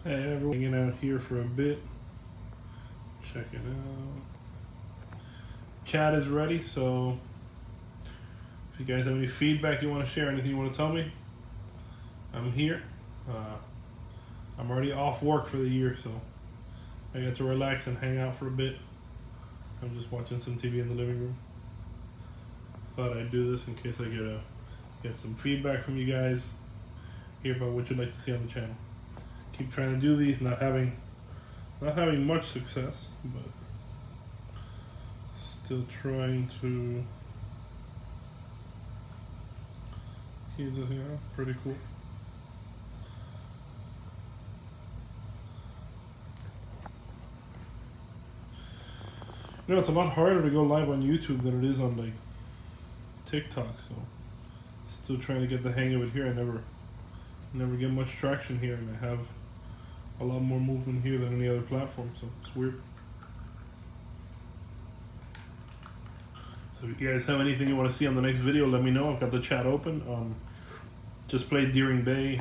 Hey everyone, hanging out here for a bit. Check it out. Chat is ready, so if you guys have any feedback you want to share, anything you want to tell me, I'm here. I'm already off work for the year, so I get to relax and hang out for a bit. I'm just watching some TV in the living room. Thought I'd do this in case I get some feedback from you guys, hear about what you'd like to see on the channel. Keep trying to do these, not having much success, but still trying to keep this, pretty cool. It's a lot harder to go live on YouTube than it is on like TikTok, so still trying to get the hang of it here. I never get much traction here, and I have a lot more movement here than any other platform, so it's weird. So if you guys have anything you want to see on the next video, let me know. I've got the chat open. Just played Deering Bay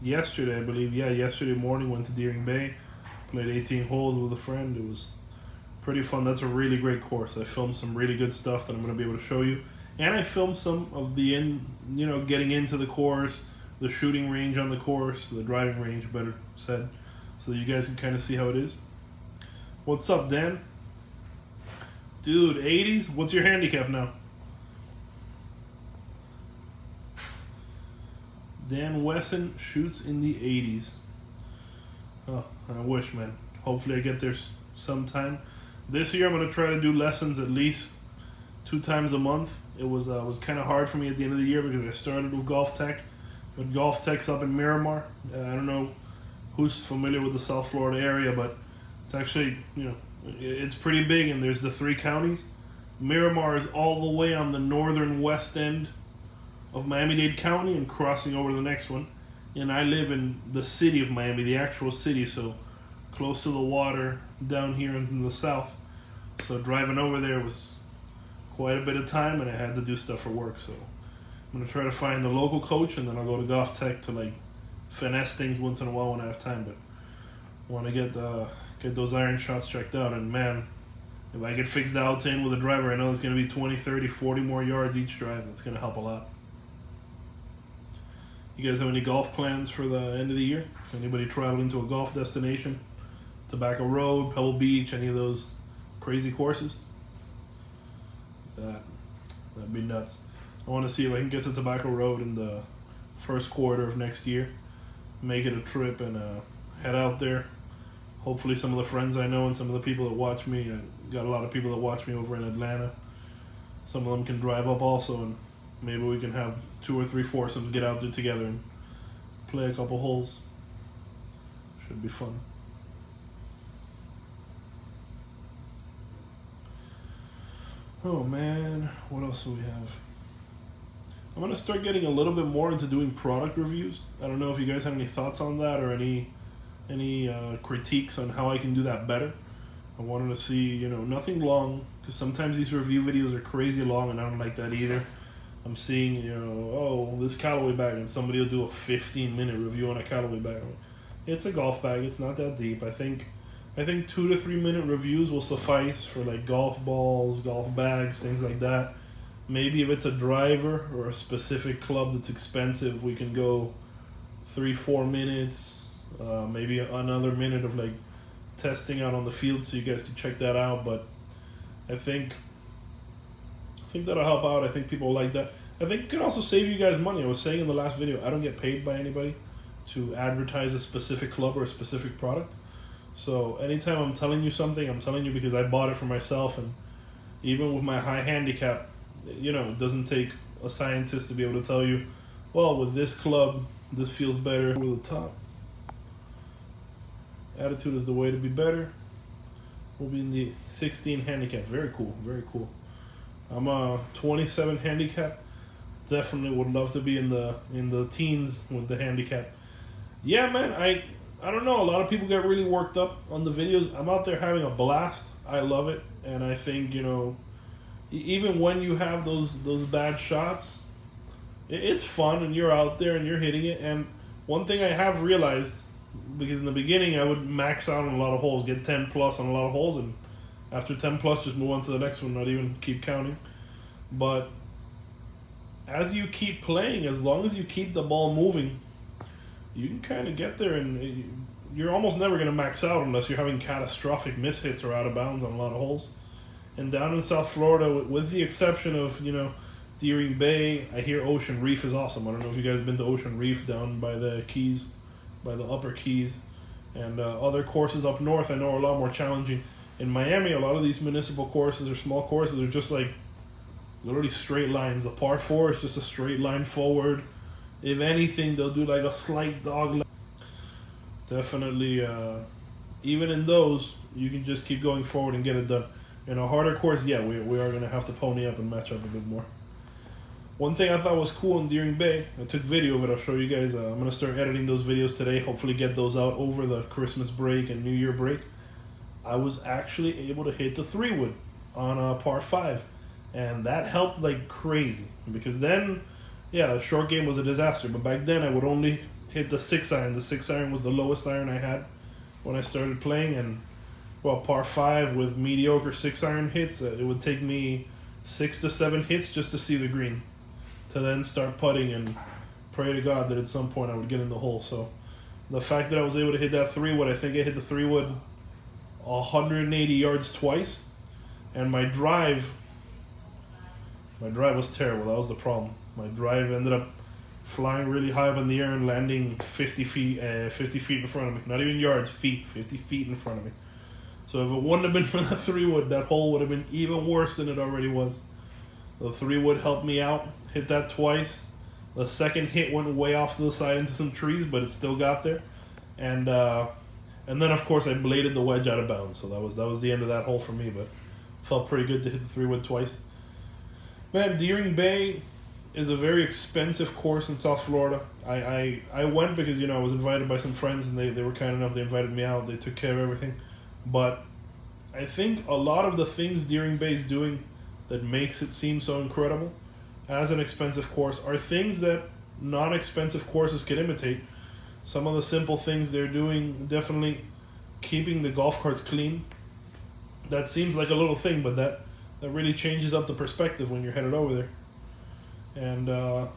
yesterday, I believe. Yeah, yesterday morning went to Deering Bay, played 18 holes with a friend. It was pretty fun. That's a really great course. I filmed some really good stuff that I'm going to be able to show you, and I filmed some of the getting into the course, the shooting range on the course, the driving range, better said, so that you guys can kind of see how it is. What's up, Dan? Dude, 80s? What's your handicap now? Dan Wesson shoots in the 80s. Oh, I wish, man. Hopefully I get there sometime. This year I'm going to try to do lessons at least 2 times a month. It was kind of hard for me at the end of the year because I started with Golf Tech. But Golf Tech's up in Miramar. I don't know who's familiar with the South Florida area, but it's actually, it's pretty big, and there's the 3 counties. Miramar is all the way on the northern west end of Miami-Dade County and crossing over to the next one. And I live in the city of Miami, the actual city, so close to the water down here in the south. So driving over there was quite a bit of time, and I had to do stuff for work, so I'm going to try to find the local coach, and then I'll go to Golf Tech to like finesse things once in a while when I have time. But I want to get those iron shots checked out, and man, if I get fixed out in with a driver, I know it's going to be 20, 30, 40 more yards each drive. It's going to help a lot. You guys have any golf plans for the end of the year? Anybody traveling to a golf destination? Tobacco Road, Pebble Beach, any of those crazy courses? That'd be nuts. I want to see if I can get to Tobacco Road in the first quarter of next year. Make it a trip and head out there. Hopefully some of the friends I know and some of the people that watch me, I got a lot of people that watch me over in Atlanta. Some of them can drive up also, and maybe we can have 2 or 3 foursomes get out there together and play a couple holes. Should be fun. Oh man, what else do we have? I'm going to start getting a little bit more into doing product reviews. I don't know if you guys have any thoughts on that or any critiques on how I can do that better. I wanted to see, nothing long, because sometimes these review videos are crazy long, and I don't like that either. I'm seeing, this Callaway bag, and somebody will do a 15-minute review on a Callaway bag. It's a golf bag. It's not that deep. I think 2 to 3 minute reviews will suffice for like golf balls, golf bags, things like that. Maybe if it's a driver or a specific club that's expensive, we can go 3-4 minutes, maybe another minute of like testing out on the field, so you guys can check that out. But I think that'll help out. I think people like that. I think it can also save you guys money. I was saying in the last video, I don't get paid by anybody to advertise a specific club or a specific product. So anytime I'm telling you something, I'm telling you because I bought it for myself, and even with my high handicap, it doesn't take a scientist to be able to tell you, well, with this club, this feels better with the top. Attitude is the way to be better. We'll be in the 16 handicap. Very cool, very cool. I'm a 27 handicap. Definitely would love to be in the teens with the handicap. Yeah, man, I don't know. A lot of people get really worked up on the videos. I'm out there having a blast. I love it, and I think even when you have those bad shots, it's fun, and you're out there and you're hitting it. And one thing I have realized because in the beginning I would max out on a lot of holes, get 10 plus on a lot of holes, and after 10 plus just move on to the next one, not even keep counting. But as you keep playing, as long as you keep the ball moving, you can kind of get there, and you're almost never going to max out unless you're having catastrophic mishits or out of bounds on a lot of holes. And down in South Florida, with the exception of, Deering Bay, I hear Ocean Reef is awesome. I don't know if you guys have been to Ocean Reef down by the Keys, by the Upper Keys. And other courses up north I know are a lot more challenging. In Miami, a lot of these municipal courses or small courses are just like literally straight lines. The par 4 is just a straight line forward. If anything, they'll do like a slight dog leg. Definitely, even in those, you can just keep going forward and get it done. In a harder course, yeah, we are going to have to pony up and match up a bit more. One thing I thought was cool in Deering Bay, I took video of it, I'll show you guys. I'm going to start editing those videos today, hopefully get those out over the Christmas break and New Year break. I was actually able to hit the 3-wood on a par 5, and that helped like crazy, because then, yeah, the short game was a disaster, but back then I would only hit the 6-iron. The 6-iron was the lowest iron I had when I started playing, and well, par 5 with mediocre 6-iron hits, it would take me 6 to 7 hits just to see the green, to then start putting and pray to God that at some point I would get in the hole. So the fact that I was able to hit that 3-wood, I think I hit the 3-wood 180 yards twice, and my drive was terrible. That was the problem. My drive ended up flying really high up in the air and landing 50 feet in front of me. Not even yards, feet, 50 feet in front of me. So if it wouldn't have been for that 3-wood, that hole would have been even worse than it already was. The 3-wood helped me out, hit that twice. The second hit went way off to the side into some trees, but it still got there. And then of course I bladed the wedge out of bounds. So that was the end of that hole for me, but felt pretty good to hit the 3-wood twice. Man, Deering Bay is a very expensive course in South Florida. I went because, I was invited by some friends, and they were kind enough, they invited me out, they took care of everything. But I think a lot of the things Deering Bay is doing that makes it seem so incredible as an expensive course are things that non-expensive courses can imitate. Some of the simple things they're doing, definitely keeping the golf carts clean. That seems like a little thing, but that really changes up the perspective when you're headed over there. And a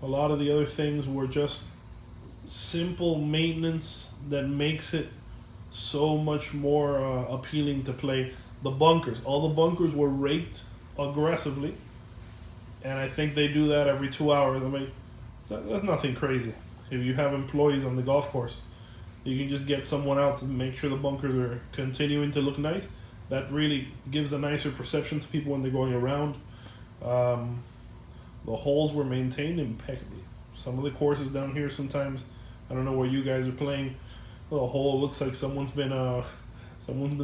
lot of the other things were just simple maintenance that makes it so much more appealing to play. The bunkers, all the bunkers were raked aggressively, and I think they do that every 2 hours. I mean, that's nothing crazy. If you have employees on the golf course, you can just get someone out to make sure the bunkers are continuing to look nice. That really gives a nicer perception to people when they're going around. The holes were maintained impeccably. Some of the courses down here, sometimes, I don't know where you guys are playing, the hole looks like someone's been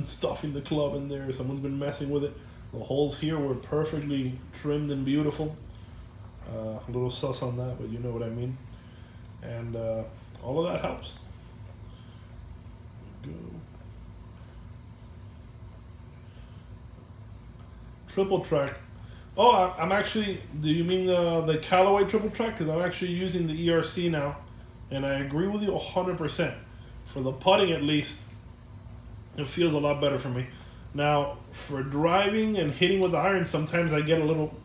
stuffing the club in there, someone's been messing with it. The holes here were perfectly trimmed and beautiful. A little sus on that, but you know what I mean. And all of that helps. Go. Triple track. Oh, I'm actually, do you mean the Callaway triple track? Because I'm actually using the ERC now, and I agree with you 100%. For the putting at least, it feels a lot better for me. Now, for driving and hitting with the irons, sometimes I get a little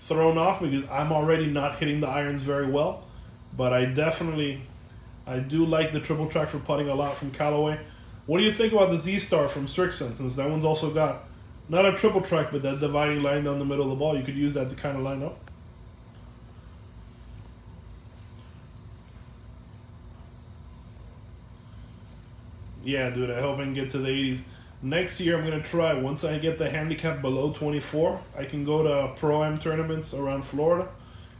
thrown off because I'm already not hitting the irons very well. But I do like the triple track for putting a lot from Callaway. What do you think about the Z-Star from Srixon, since that one's also got not a triple track, but that dividing line down the middle of the ball? You could use that to kind of line up. Yeah, dude, I hope I can get to the 80s. Next year, I'm going to try, once I get the handicap below 24, I can go to Pro-Am tournaments around Florida.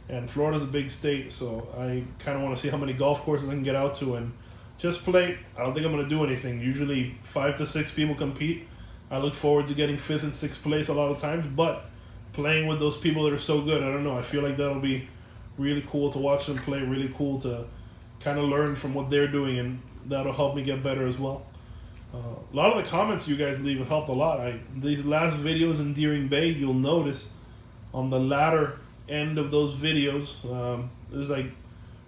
And Florida's a big state, so I kind of want to see how many golf courses I can get out to and just play. I don't think I'm going to do anything. Usually 5 to 6 people compete. I look forward to getting 5th and 6th place a lot of times, but playing with those people that are so good, I don't know. I feel like that'll be really cool to watch them play, really cool to kind of learn from what they're doing, and that'll help me get better as well. A lot of the comments you guys leave helped a lot. These last videos in Deering Bay, you'll notice on the latter end of those videos, there's like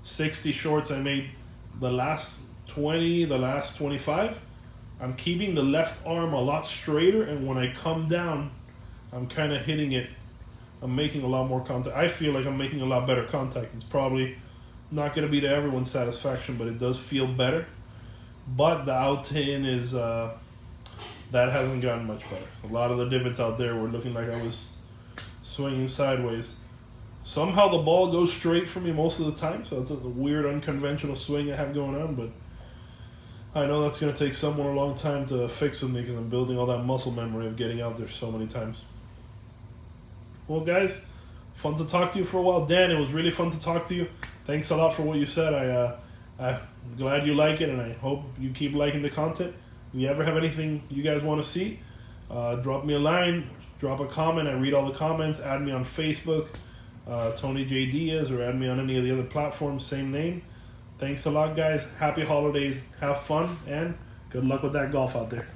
60 shorts I made. The last 20, the last 25, I'm keeping the left arm a lot straighter, and when I come down, I'm kind of hitting it. I'm making a lot more contact. I feel like I'm making a lot better contact. It's probably not going to be to everyone's satisfaction, but it does feel better. But the out-in is, that hasn't gotten much better. A lot of the divots out there were looking like I was swinging sideways. Somehow the ball goes straight for me most of the time, so it's a weird unconventional swing I have going on, but I know that's going to take someone a long time to fix with me because I'm building all that muscle memory of getting out there so many times. Well, guys, fun to talk to you for a while. Dan, it was really fun to talk to you. Thanks a lot for what you said. I'm glad you like it, and I hope you keep liking the content. If you ever have anything you guys want to see, drop me a line, drop a comment. I read all the comments. Add me on Facebook, Tony J. Diaz, or add me on any of the other platforms, same name. Thanks a lot, guys. Happy holidays. Have fun, and good luck with that golf out there.